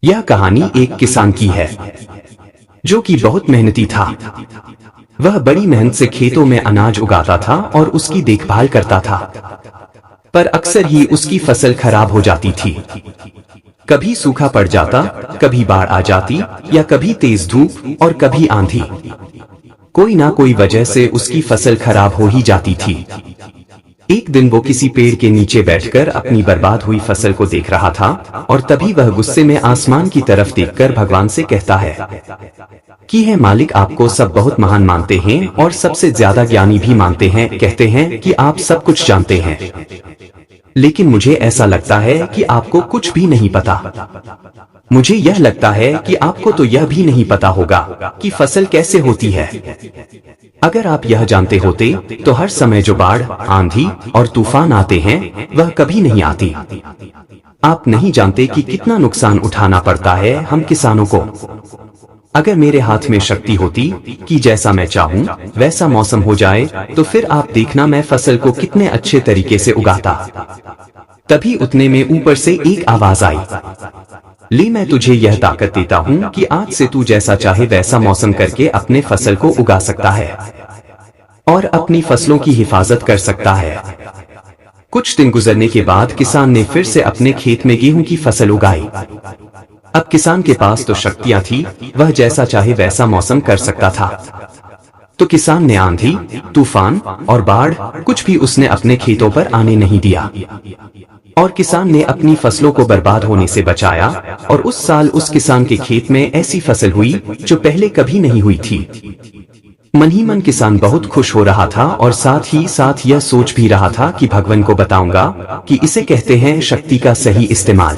यह कहानी एक किसान की है जो कि बहुत मेहनती था। वह बड़ी मेहनत से खेतों में अनाज उगाता था और उसकी देखभाल करता था, पर अक्सर ही उसकी फसल खराब हो जाती थी। कभी सूखा पड़ जाता, कभी बाढ़ आ जाती या कभी तेज धूप और कभी आंधी। कोई ना कोई वजह से उसकी फसल खराब हो ही जाती थी। एक दिन वो किसी पेड़ के नीचे बैठकर अपनी बर्बाद हुई फसल को देख रहा था और तभी वह गुस्से में आसमान की तरफ देखकर भगवान से कहता है कि हे मालिक, आपको सब बहुत महान मानते हैं और सबसे ज्यादा ज्ञानी भी मानते हैं। कहते हैं कि आप सब कुछ जानते हैं, लेकिन मुझे ऐसा लगता है कि आपको कुछ भी नहीं पता। मुझे यह लगता है कि आपको तो यह भी नहीं पता होगा कि फसल कैसे होती है। अगर आप यह जानते होते तो हर समय जो बाढ़, आंधी और तूफान आते हैं वह कभी नहीं आती। आप नहीं जानते कि कितना नुकसान उठाना पड़ता है हम किसानों को। अगर मेरे हाथ में शक्ति होती कि जैसा मैं चाहूं वैसा मौसम हो जाए तो फिर आप देखना मैं फसल को कितने अच्छे तरीके से उगाता। तभी उतने में ऊपर से एक आवाज आई, ले मैं तुझे यह ताकत देता हूँ कि आज से तू जैसा चाहे वैसा मौसम करके अपने फसल को उगा सकता है और अपनी फसलों की हिफाजत कर सकता है। कुछ दिन गुजरने के बाद किसान ने फिर से अपने खेत में गेहूं की फसल उगाई। अब किसान के पास तो शक्तियां थी, वह जैसा चाहे वैसा मौसम कर सकता था। तो किसान ने आंधी, तूफान और बाढ़ कुछ भी उसने अपने खेतों पर आने नहीं दिया और किसान ने अपनी फसलों को बर्बाद होने से बचाया। और उस साल उस किसान के खेत में ऐसी फसल हुई जो पहले कभी नहीं हुई थी। मन ही मन किसान बहुत खुश हो रहा था और साथ ही साथ यह सोच भी रहा था कि भगवान को बताऊंगा कि इसे कहते हैं शक्ति का सही इस्तेमाल।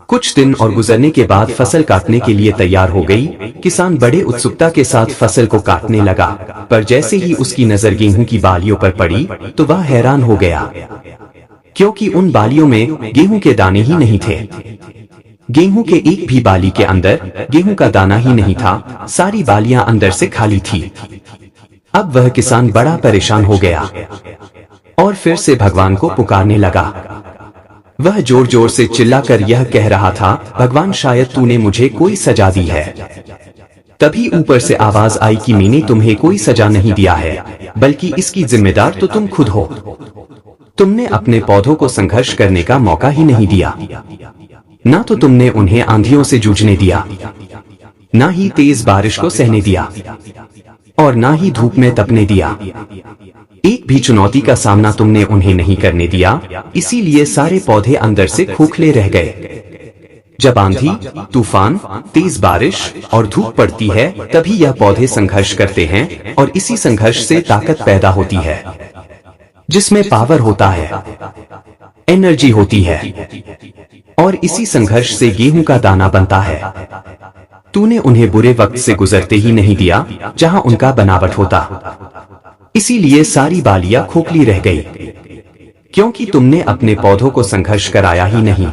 कुछ दिन और गुजरने के बाद फसल काटने के लिए तैयार हो गई। किसान बड़े उत्सुकता के साथ फसल को काटने लगा, पर जैसे ही उसकी नजर गेहूं की बालियों पर पड़ी तो वह हैरान हो गया, क्योंकि उन बालियों में गेहूं के दाने ही नहीं थे। गेहूं के एक भी बाली के अंदर गेहूं का दाना ही नहीं था, सारी बालियां अंदर से खाली थी। अब वह किसान बड़ा परेशान हो गया और फिर से भगवान को पुकारने लगा। वह जोर जोर से चिल्लाकर यह कह रहा था, भगवान शायद तूने मुझे कोई सजा दी है। तभी ऊपर से आवाज आई कि मैंने तुम्हें कोई सजा नहीं दिया है, बल्कि इसकी जिम्मेदार तो तुम खुद हो। तुमने अपने पौधों को संघर्ष करने का मौका ही नहीं दिया। ना तो तुमने उन्हें आंधियों से जूझने दिया, ना ही तेज बारिश को सहने दिया और ना ही धूप में तपने दिया। एक भी चुनौती का सामना तुमने उन्हें नहीं करने दिया, इसीलिए सारे पौधे अंदर से खोखले रह गए। जब आंधी, तूफान, तेज बारिश और धूप पड़ती है तभी यह पौधे संघर्ष करते हैं और इसी संघर्ष से ताकत पैदा होती है, जिसमें पावर होता है, एनर्जी होती है और इसी संघर्ष से गेहूं का दाना बनता है। तूने उन्हें बुरे वक्त से गुजरते ही नहीं दिया जहां उनका बनावट होता, इसीलिए सारी बालियां खोखली रह गई, क्योंकि तुमने अपने पौधों को संघर्ष कराया ही नहीं।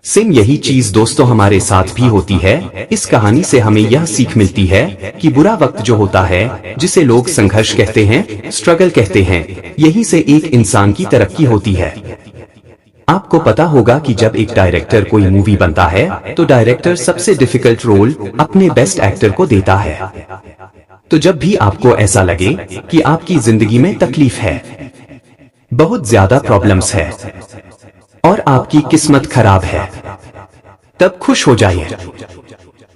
सेम यही चीज दोस्तों हमारे साथ भी होती है। इस कहानी से हमें यह सीख मिलती है कि बुरा वक्त जो होता है, जिसे लोग संघर्ष कहते हैं, स्ट्रगल कहते हैं, यहीं से एक इंसान की तरक्की होती है। आपको पता होगा कि जब एक डायरेक्टर कोई मूवी बनता है तो डायरेक्टर सबसे डिफिकल्ट रोल अपने बेस्ट एक्टर को देता है। तो जब भी आपको ऐसा लगे कि आपकी जिंदगी में तकलीफ है, बहुत ज्यादा प्रॉब्लम्स है और आपकी किस्मत खराब है, तब खुश हो जाइए,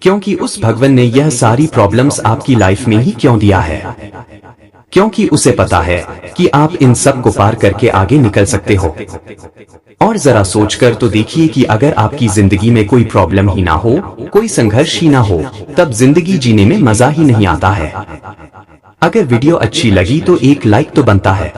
क्योंकि उस भगवान ने यह सारी प्रॉब्लम्स आपकी लाइफ में ही क्यों दिया है, क्योंकि उसे पता है कि आप इन सब को पार करके आगे निकल सकते हो। और जरा सोचकर तो देखिए कि अगर आपकी जिंदगी में कोई प्रॉब्लम ही ना हो, कोई संघर्ष ही ना हो, तब जिंदगी जीने में मजा ही नहीं आता है। अगर वीडियो अच्छी लगी तो एक लाइक तो बनता है।